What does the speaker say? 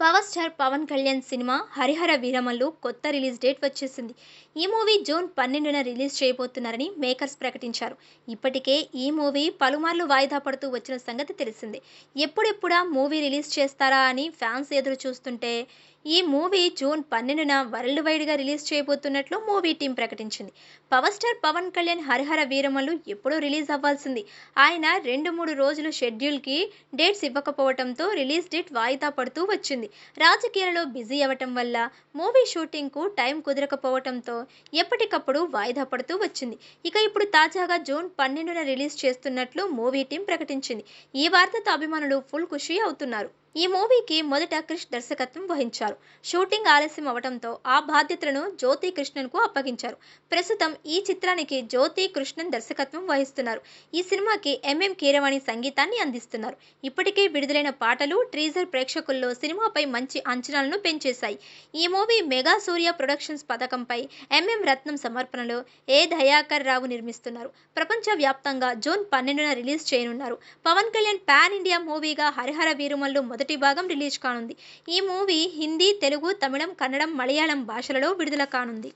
Power star Pawan Kalyan cinema 'Harihara Veeramallu' కొత్త release date వచ్చేసింది. ఈ మూవీ జూన్ 12న రిలీజ్ చేయబోతున్నారని మేకర్స్ ప్రకటించారు. ఇప్పటికే ఈ మూవీ పలుమార్లు వాయిదా పడుతూ వచ్చిన సంగతి తెలిసిందే. ఎప్పుడెప్పుడా మూవీ రిలీజ్ చేస్తారా అని ఫ్యాన్స్ ఎదురు చూస్తుంటే ఈ మూవీ జూన్ 12న వరల్డ్ వైడ్గా రిలీజ్ చేయబోతున్నట్లు మూవీ టీం ప్రకటించింది. పవర్ స్టార్ పవన్ కళ్యాణ్ 'హరిహర వీరమల్లు' ఎప్పుడూ రిలీజ్ అవ్వాల్సింది. ఆయన 2-3 రోజులు షెడ్యూల్కి డేట్స్ ఇవ్వకపోవడంతో రిలీజ్ డేట్ వాయిదా పడుతూ వచ్చింది. రాజకీయాలలో బిజీ అవ్వటం వల్ల మూవీ షూటింగ్కు టైం కుదరకపోవడంతో ఎప్పటికప్పుడు వాయిదా పడుతూ వచ్చింది. ఇక ఇప్పుడు తాజాగా జూన్ 12న రిలీజ్ చేస్తున్నట్లు మూవీ టీం ప్రకటించింది. ఈ వార్తతో అభిమానులు ఫుల్ ఖుషి అవుతున్నారు. ఈ మూవీకి మొదట క్రిష్ దర్శకత్వం వహించారు. షూటింగ్ ఆలస్యం అవడంతో ఆ బాధ్యతలను జ్యోతి కృష్ణన్కు అప్పగించారు. ప్రస్తుతం ఈ చిత్రానికి జ్యోతి కృష్ణన్ దర్శకత్వం వహిస్తున్నారు. ఈ సినిమాకి ఎంఎం కీరవాణి సంగీతాన్ని అందిస్తున్నారు. ఇప్పటికే విడుదలైన పాటలు, టీజర్ ప్రేక్షకుల్లో సినిమాపై మంచి అంచనాలను పెంచేశాయి. ఈ మూవీ మెగా సూర్య ప్రొడక్షన్స్ పథకంపై ఎంఎం రత్నం సమర్పణలో ఏ దయాకర్ రావు నిర్మిస్తున్నారు. ప్రపంచవ్యాప్తంగా జూన్ 12న రిలీజ్ చేయనున్నారు. పవన్ కళ్యాణ్ పాన్ ఇండియా మూవీగా 'హరిహర వీరమల్లు' మొదటి భాగం రిలీజ్ కానుంది. ఈ మూవీ హిందీ, తెలుగు, తమిళం, కన్నడం, మలయాళం భాషలలో విడుదల కానుంది.